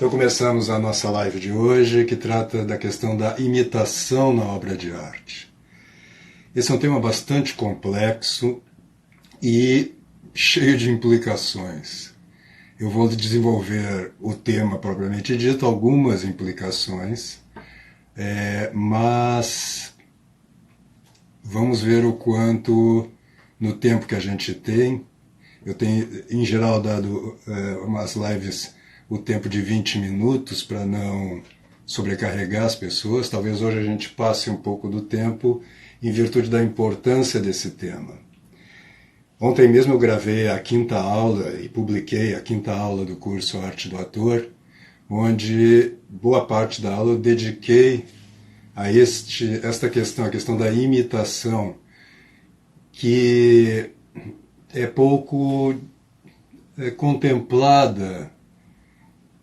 Então começamos a nossa live de hoje, que trata da questão da imitação na obra de arte. Esse é um tema bastante complexo e cheio de implicações. Eu vou desenvolver o tema propriamente dito, algumas implicações, mas vamos ver o quanto, no tempo que a gente tem, eu tenho em geral dado umas lives o tempo de 20 minutos para não sobrecarregar as pessoas. Talvez hoje a gente passe um pouco do tempo em virtude da importância desse tema. Ontem mesmo eu gravei a 5ª aula e publiquei a 5ª aula do curso Arte do Ator, onde boa parte da aula eu dediquei a esta questão, a questão da imitação, que é pouco contemplada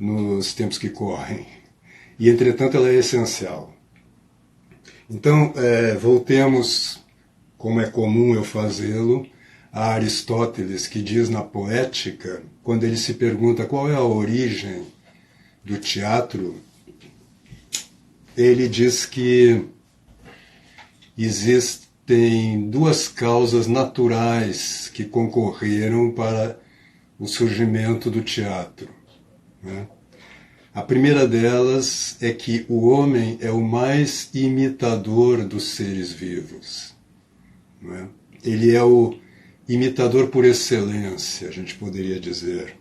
nos tempos que correm, e entretanto ela é essencial. Então, voltemos, como é comum eu fazê-lo, a Aristóteles, que diz na Poética, quando ele se pergunta qual é a origem do teatro, ele diz que existem duas causas naturais que concorreram para o surgimento do teatro. A primeira delas é que o homem é o mais imitador dos seres vivos. Ele é o imitador por excelência, a gente poderia dizer.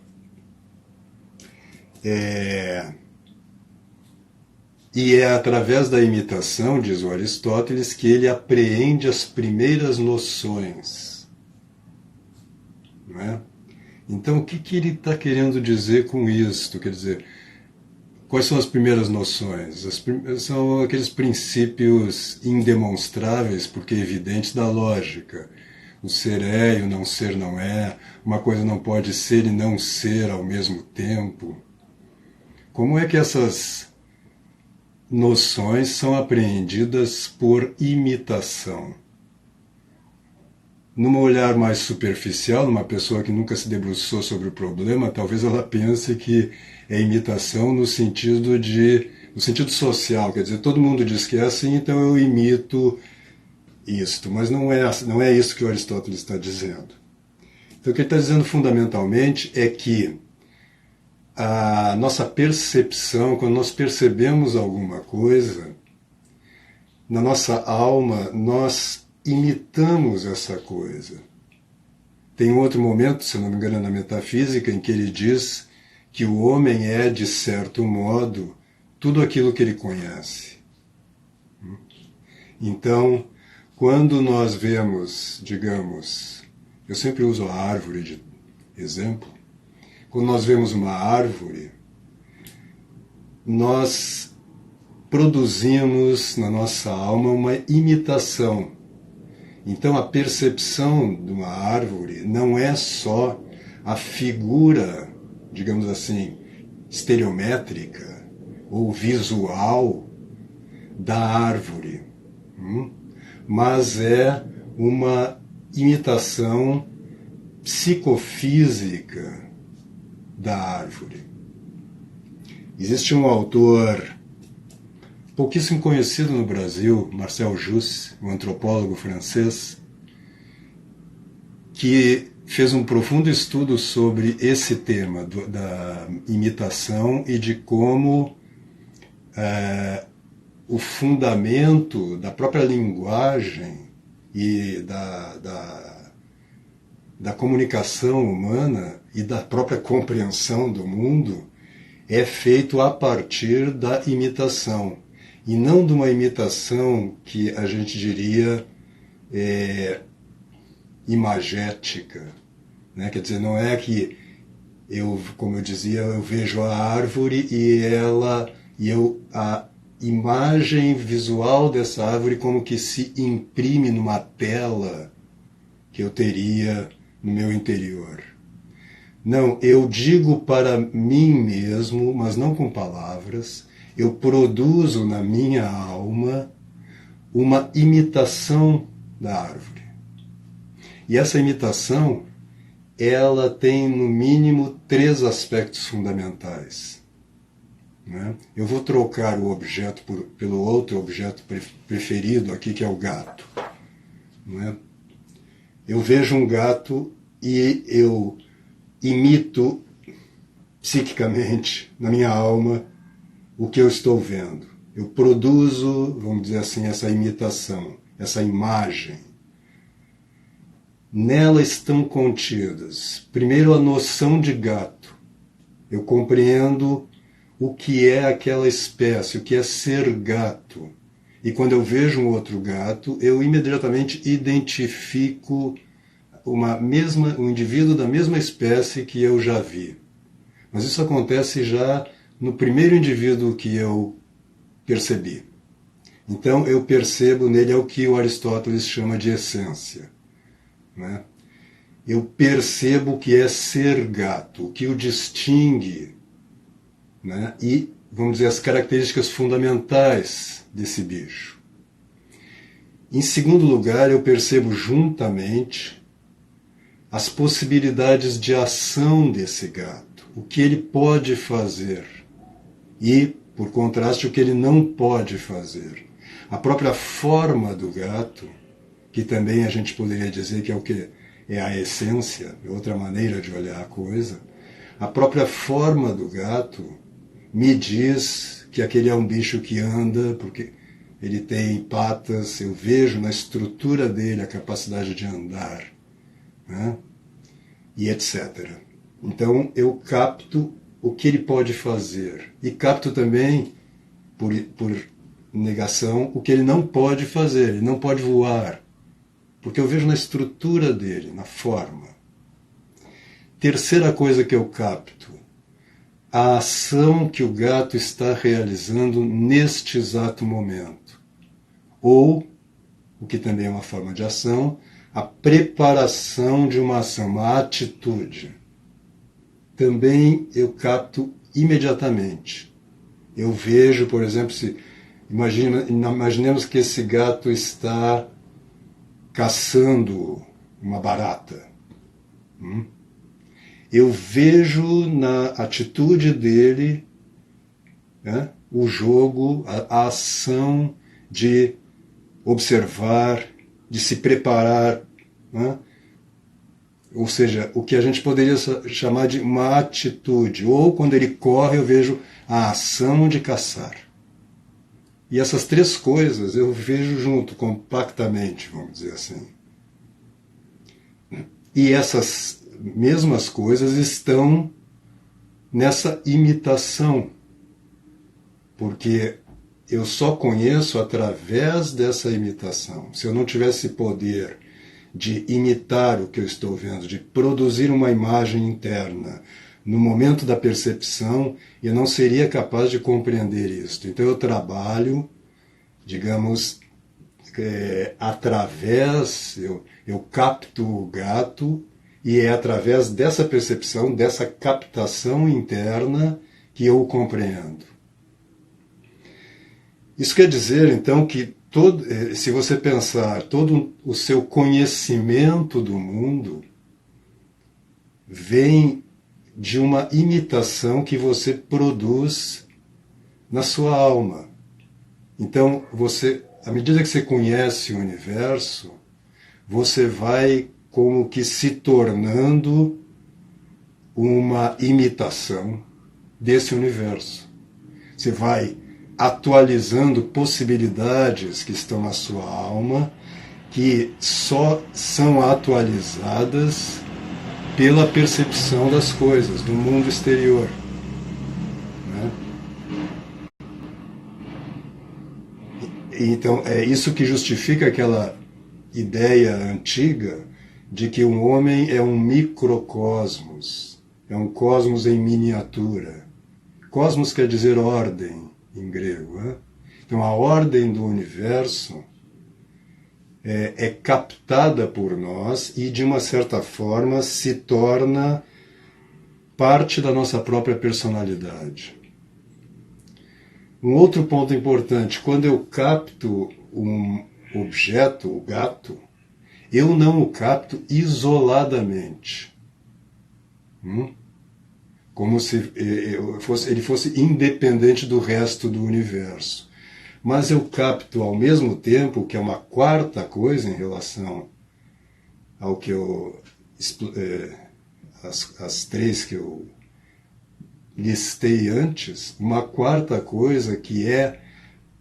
E é através da imitação, diz o Aristóteles, que ele apreende as primeiras noções. Não é? Então, o que ele está querendo dizer com isto? Quer dizer, quais são as primeiras noções? São aqueles princípios indemonstráveis, porque evidentes, da lógica. O ser é e o não ser não é. Uma coisa não pode ser e não ser ao mesmo tempo. Como é que essas noções são apreendidas por imitação? Num olhar mais superficial, numa pessoa que nunca se debruçou sobre o problema, talvez ela pense que é imitação no sentido social, quer dizer, todo mundo diz que é assim, então eu imito isto, mas não é isso que o Aristóteles está dizendo. Então o que ele está dizendo fundamentalmente é que a nossa percepção, quando nós percebemos alguma coisa, na nossa alma nós imitamos essa coisa. Tem um outro momento, se não me engano, na metafísica, em que ele diz que o homem é, de certo modo, tudo aquilo que ele conhece. Então, quando nós vemos, digamos, eu sempre uso a árvore de exemplo, quando nós vemos uma árvore, nós produzimos na nossa alma uma imitação. Então a percepção de uma árvore não é só a figura, digamos assim, estereométrica ou visual da árvore, mas é uma imitação psicofísica da árvore. Existe um autor pouquíssimo conhecido no Brasil, Marcel Jousse, um antropólogo francês, que fez um profundo estudo sobre esse tema da imitação e de como o fundamento da própria linguagem e da comunicação humana e da própria compreensão do mundo é feito a partir da imitação. E não de uma imitação que a gente diria imagética. Né? Quer dizer, não é que como eu dizia, eu vejo a árvore a imagem visual dessa árvore como que se imprime numa tela que eu teria no meu interior. Não, eu digo para mim mesmo, mas não com palavras, eu produzo na minha alma uma imitação da árvore. E essa imitação, ela tem no mínimo 3 aspectos fundamentais. né? Eu vou trocar o objeto pelo outro objeto preferido aqui, que é o gato, né? Eu vejo um gato e eu imito psiquicamente, na minha alma, o que eu estou vendo. Eu produzo, vamos dizer assim, essa imitação, essa imagem. Nela estão contidas, primeiro, a noção de gato. Eu compreendo o que é aquela espécie, o que é ser gato. E quando eu vejo um outro gato, eu imediatamente identifico um indivíduo da mesma espécie que eu já vi. Mas isso acontece já no primeiro indivíduo que eu percebi. Então eu percebo nele, é o que o Aristóteles chama de essência, né? Eu percebo o que é ser gato, o que o distingue, né? E, vamos dizer, as características fundamentais desse bicho. Em segundo lugar, eu percebo juntamente as possibilidades de ação desse gato, o que ele pode fazer e, por contraste, o que ele não pode fazer. A própria forma do gato, que também a gente poderia dizer que é o que é a essência, é outra maneira de olhar a coisa, a própria forma do gato me diz que aquele é um bicho que anda, porque ele tem patas, eu vejo na estrutura dele a capacidade de andar, né? E etc. Então eu capto o que ele pode fazer e capto também, por negação, o que ele não pode fazer. Ele não pode voar, porque eu vejo na estrutura dele, na forma. Terceira coisa que eu capto, a ação que o gato está realizando neste exato momento. Ou, o que também é uma forma de ação, a preparação de uma ação, uma atitude. Também eu capto imediatamente. Eu vejo, por exemplo, imaginemos que esse gato está caçando uma barata. Eu vejo na atitude dele, né, o jogo, a ação de observar, de se preparar, né? Ou seja, o que a gente poderia chamar de uma atitude. Ou quando ele corre eu vejo a ação de caçar. E essas três coisas eu vejo junto, compactamente, vamos dizer assim. E essas mesmas coisas estão nessa imitação, porque eu só conheço através dessa imitação. Se eu não tivesse poder de imitar o que eu estou vendo, de produzir uma imagem interna no momento da percepção, eu não seria capaz de compreender isto. Então eu trabalho, digamos, eu capto o gato, e é através dessa percepção, dessa captação interna, que eu o compreendo. Isso quer dizer, então, que se você pensar, todo o seu conhecimento do mundo vem de uma imitação que você produz na sua alma. Então, à medida que você conhece o universo, você vai como que se tornando uma imitação desse universo. Você vai atualizando possibilidades que estão na sua alma, que só são atualizadas pela percepção das coisas, do mundo exterior, né? Então, é isso que justifica aquela ideia antiga de que um homem é um microcosmos, é um cosmos em miniatura. Cosmos quer dizer ordem, em grego, né? Então a ordem do universo é captada por nós e, de uma certa forma, se torna parte da nossa própria personalidade. Um outro ponto importante, quando eu capto um objeto, o gato, eu não o capto isoladamente. como se ele fosse independente do resto do universo. Mas eu capto ao mesmo tempo, que é uma quarta coisa em relação ao que eu as três que eu listei antes, uma quarta coisa que é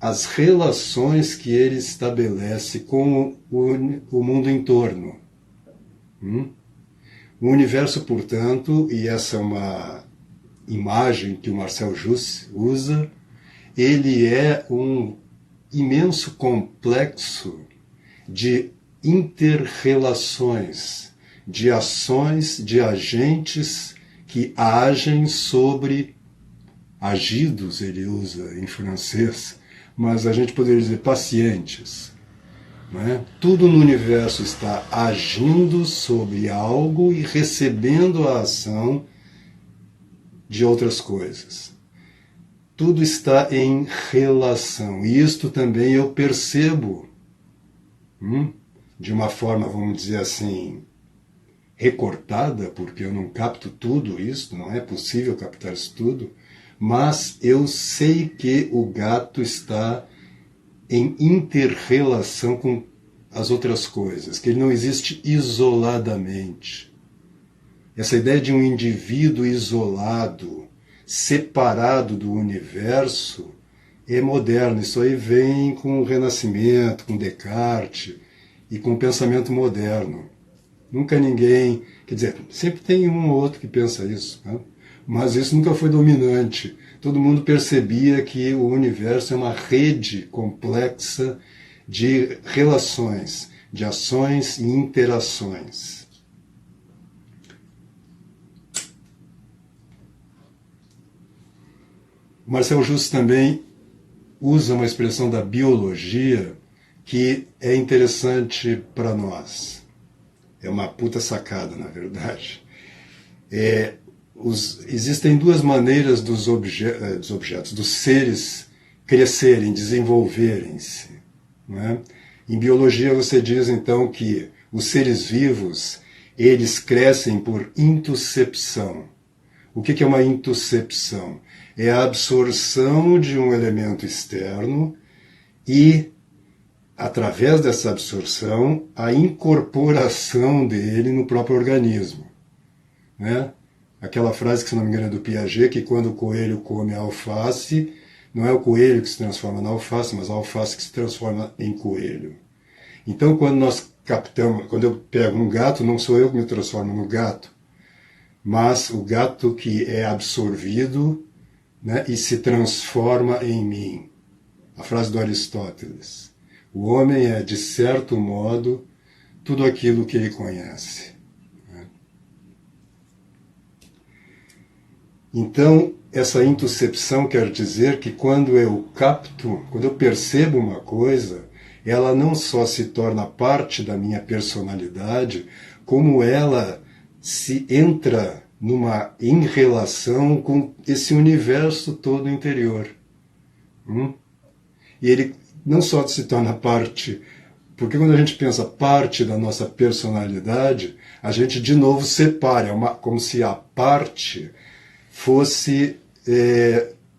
as relações que ele estabelece com o mundo em torno. O universo, portanto, e essa é uma imagem que o Marcel Jousse usa, ele é um imenso complexo de inter-relações, de ações, de agentes que agem sobre, agidos ele usa em francês, mas a gente poderia dizer pacientes. Não é? Tudo no universo está agindo sobre algo e recebendo a ação de outras coisas. Tudo está em relação. E isto também eu percebo de uma forma, vamos dizer assim, recortada, porque eu não capto tudo isso, não é possível captar isso tudo, mas eu sei que o gato está em inter-relação com as outras coisas, que ele não existe isoladamente. Essa ideia de um indivíduo isolado, separado do universo, é moderna. Isso aí vem com o Renascimento, com Descartes e com o pensamento moderno. Nunca ninguém... Quer dizer, sempre tem um ou outro que pensa isso, né? Mas isso nunca foi dominante. Todo mundo percebia que o universo é uma rede complexa de relações, de ações e interações. Marcel Jousse também usa uma expressão da biologia que é interessante para nós. É uma puta sacada, na verdade. Existem duas maneiras dos objetos, dos seres crescerem, desenvolverem-se. Não é? Em biologia você diz então que os seres vivos, eles crescem por intuscepção. O que é uma intuscepção? É a absorção de um elemento externo e, através dessa absorção, a incorporação dele no próprio organismo. Né? Aquela frase que, se não me engano, é do Piaget, que quando o coelho come a alface, não é o coelho que se transforma na alface, mas a alface que se transforma em coelho. Então, quando nós captamos, quando eu pego um gato, não sou eu que me transformo no gato, mas o gato que é absorvido, né, e se transforma em mim. A frase do Aristóteles. O homem é, de certo modo, tudo aquilo que ele conhece. Então, essa intuscepção quer dizer que quando eu capto, quando eu percebo uma coisa, ela não só se torna parte da minha personalidade, como ela se entra em relação com esse universo todo interior. E ele não só se torna parte, porque quando a gente pensa parte da nossa personalidade, a gente de novo separa, como se a parte fosse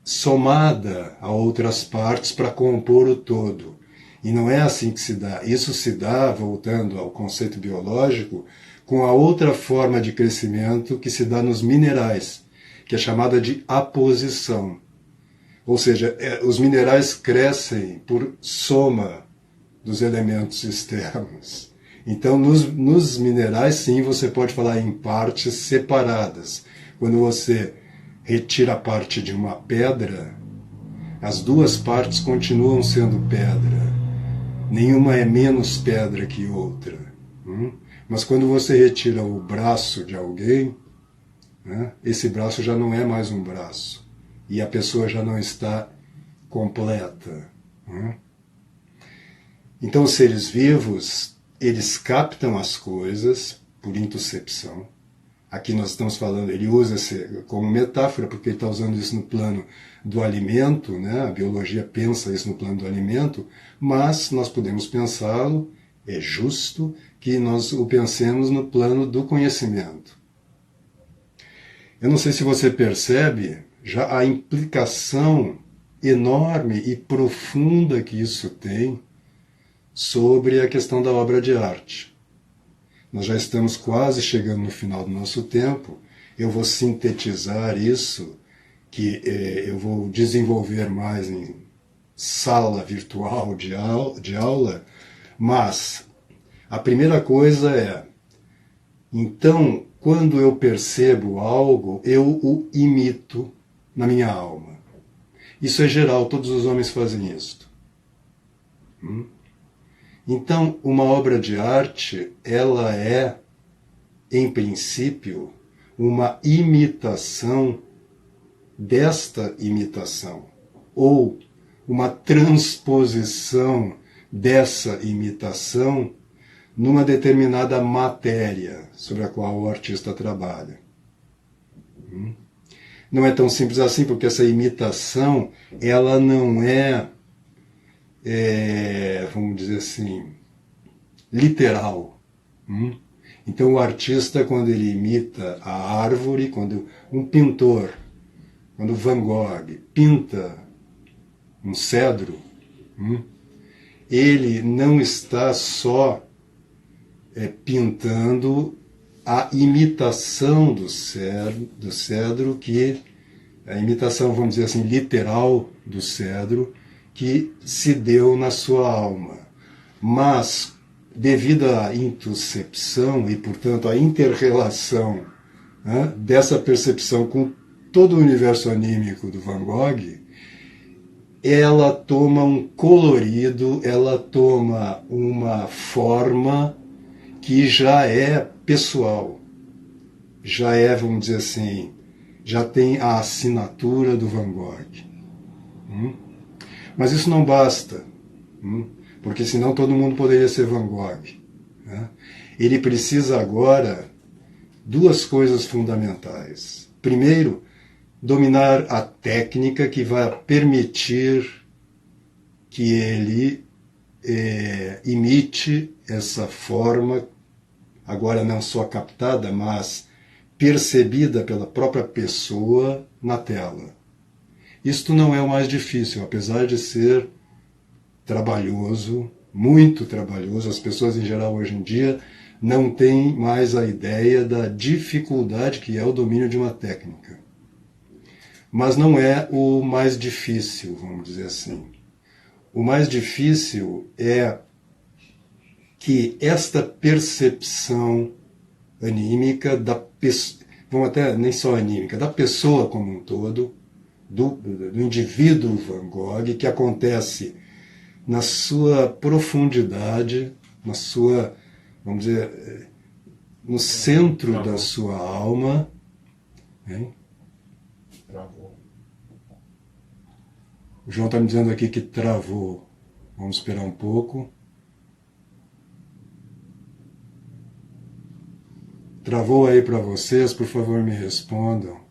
somada a outras partes para compor o todo. E não é assim que se dá. Isso se dá, voltando ao conceito biológico, com a outra forma de crescimento que se dá nos minerais, que é chamada de aposição. Ou seja, os minerais crescem por soma dos elementos externos. Então, nos minerais, sim, você pode falar em partes separadas. Quando você retira a parte de uma pedra, as duas partes continuam sendo pedra. Nenhuma é menos pedra que outra. Mas quando você retira o braço de alguém, né, esse braço já não é mais um braço. E a pessoa já não está completa. Então, os seres vivos, eles captam as coisas por intuscepção. Aqui nós estamos falando, ele usa como metáfora, porque ele está usando isso no plano do alimento, né? A biologia pensa isso no plano do alimento, mas nós podemos pensá-lo, é justo que nós o pensemos no plano do conhecimento. Eu não sei se você percebe já a implicação enorme e profunda que isso tem sobre a questão da obra de arte. Nós já estamos quase chegando no final do nosso tempo. Eu vou sintetizar isso, que eu vou desenvolver mais em sala virtual de aula, mas a primeira coisa é, então, quando eu percebo algo, eu o imito na minha alma. Isso é geral, todos os homens fazem isso. Então, uma obra de arte, ela é, em princípio, uma imitação desta imitação, ou uma transposição dessa imitação numa determinada matéria sobre a qual o artista trabalha. Não é tão simples assim, porque essa imitação, ela não vamos dizer assim, literal. Então o artista, quando ele imita a árvore, quando um pintor, quando Van Gogh pinta um cedro, ele não está só pintando a imitação do cedro, que a imitação, vamos dizer assim, literal do cedro, que se deu na sua alma. Mas, devido à intuscepção e, portanto, à inter-relação dessa percepção com todo o universo anímico do Van Gogh, ela toma um colorido, ela toma uma forma que já é pessoal, já é, vamos dizer assim, já tem a assinatura do Van Gogh. Mas isso não basta, porque senão todo mundo poderia ser Van Gogh. Ele precisa agora duas coisas fundamentais. Primeiro, dominar a técnica que vai permitir que ele imite essa forma, agora não só captada, mas percebida pela própria pessoa na tela. Isto não é o mais difícil, apesar de ser trabalhoso, muito trabalhoso. As pessoas em geral hoje em dia não têm mais a ideia da dificuldade que é o domínio de uma técnica. Mas não é o mais difícil, vamos dizer assim. O mais difícil é que esta percepção anímica da pessoa, vamos até nem só anímica, da pessoa como um todo, do indivíduo Van Gogh, que acontece na sua profundidade, na sua, vamos dizer, no centro da sua alma. O João está me dizendo aqui que travou. Vamos esperar um pouco. Travou aí para vocês? Por favor, me respondam.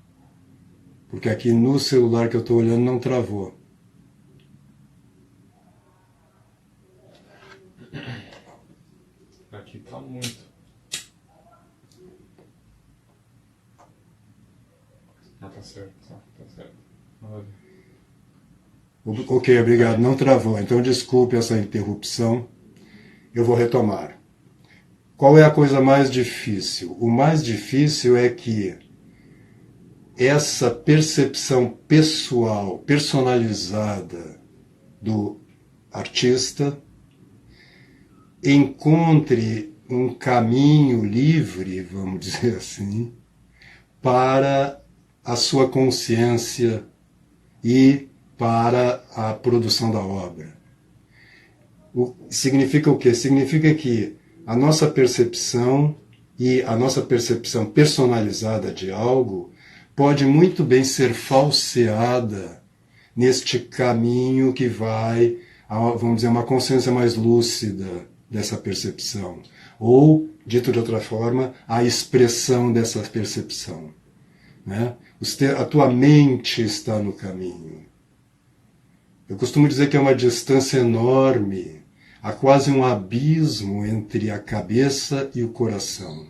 Porque aqui no celular que eu estou olhando não travou. Aqui tá muito. Ah, tá certo, tá certo. Ok, obrigado. Não travou. Então desculpe essa interrupção. Eu vou retomar. Qual é a coisa mais difícil? O mais difícil é que essa percepção pessoal, personalizada do artista encontre um caminho livre, vamos dizer assim, para a sua consciência e para a produção da obra. Significa o quê? Significa que a nossa percepção e a nossa percepção personalizada de algo pode muito bem ser falseada neste caminho que vai a, vamos dizer, uma consciência mais lúcida dessa percepção. Ou, dito de outra forma, a expressão dessa percepção. A tua mente está no caminho. Eu costumo dizer que é uma distância enorme, há quase um abismo entre a cabeça e o coração.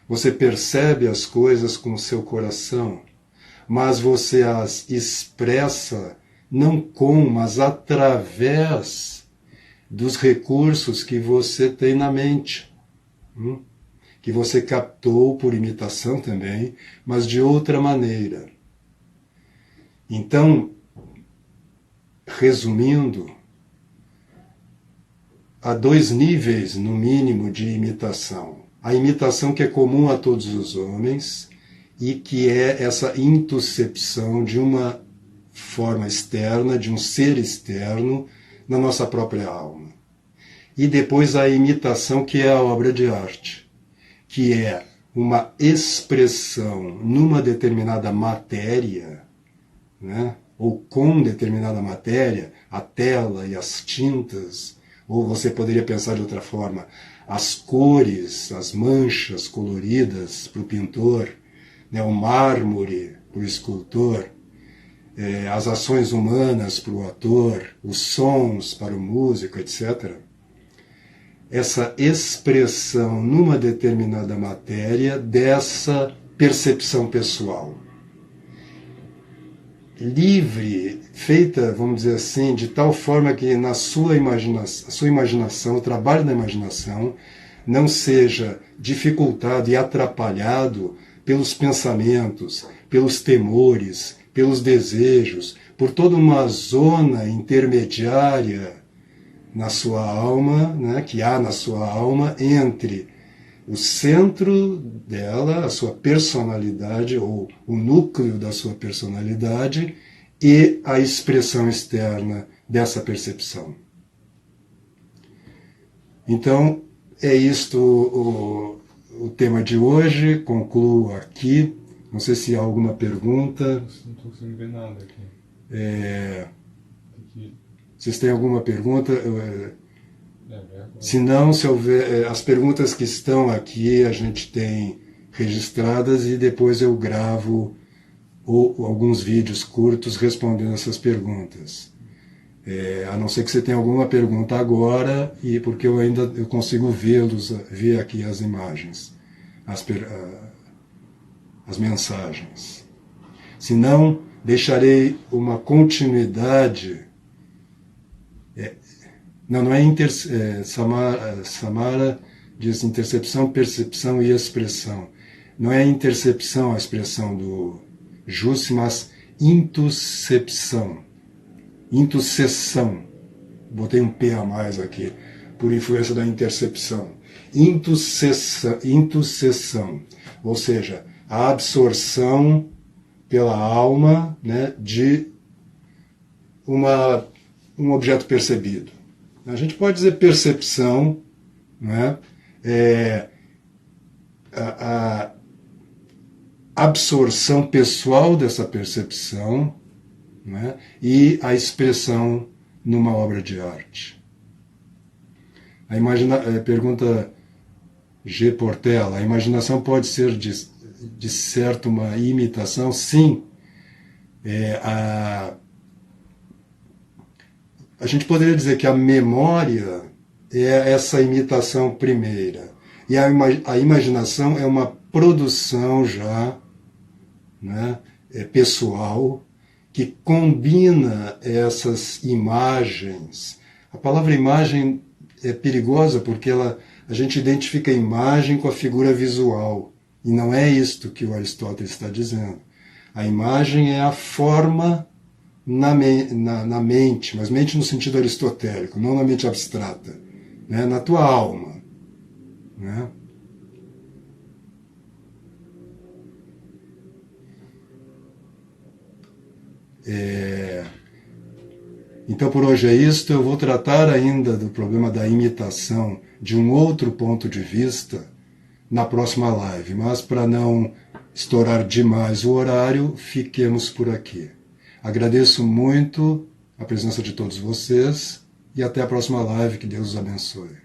Você percebe as coisas com o seu coração, mas você as expressa não com, mas através dos recursos que você tem na mente, que você captou por imitação também, mas de outra maneira. Então, resumindo, há 2 níveis, no mínimo, de imitação. A imitação que é comum a todos os homens e que é essa intuscepção de uma forma externa, de um ser externo na nossa própria alma. E depois a imitação que é a obra de arte, que é uma expressão numa determinada matéria, né? Ou com determinada matéria, a tela e as tintas, ou você poderia pensar de outra forma, as cores, as manchas coloridas para o pintor, né? O mármore para o escultor, as ações humanas para o ator, os sons para o músico, etc. Essa expressão numa determinada matéria dessa percepção pessoal. Livre, feita, vamos dizer assim, de tal forma que na sua imaginação, o trabalho da imaginação, não seja dificultado e atrapalhado pelos pensamentos, pelos temores, pelos desejos, por toda uma zona intermediária na sua alma, né, que há na sua alma entre o centro dela, a sua personalidade, ou o núcleo da sua personalidade, e a expressão externa dessa percepção. Então, é isto o tema de hoje. Concluo aqui. Não sei se há alguma pergunta. Não estou conseguindo ver nada aqui. Vocês têm alguma pergunta? Se não, se houver, as perguntas que estão aqui a gente tem registradas e depois eu gravo alguns vídeos curtos respondendo essas perguntas. A não ser que você tenha alguma pergunta agora, e porque eu consigo ver aqui as imagens, as mensagens. Se não, deixarei uma continuidade. Não é Samara diz intercepção, percepção e expressão. Não é intercepção a expressão do Jussi, mas intuscepção. Intussessão. Botei um P a mais aqui, por influência da intercepção. Intussessão. Ou seja, a absorção pela alma, né, de um objeto percebido. A gente pode dizer percepção, né? A absorção pessoal dessa percepção, né? E a expressão numa obra de arte. Pergunta G. Portela, a imaginação pode ser de certo uma imitação? Sim. A gente poderia dizer que a memória é essa imitação primeira. E a imaginação é uma produção já, né, pessoal, que combina essas imagens. A palavra imagem é perigosa porque a gente identifica a imagem com a figura visual. E não é isto que o Aristóteles está dizendo. A imagem é a forma na mente, mas mente no sentido aristotélico, não na mente abstrata, né? Na tua alma, né? Então por hoje é isto. Eu vou tratar ainda do problema da imitação de um outro ponto de vista na próxima live, mas para não estourar demais o horário, fiquemos por aqui. Agradeço muito a presença de todos vocês e até a próxima live. Que Deus os abençoe.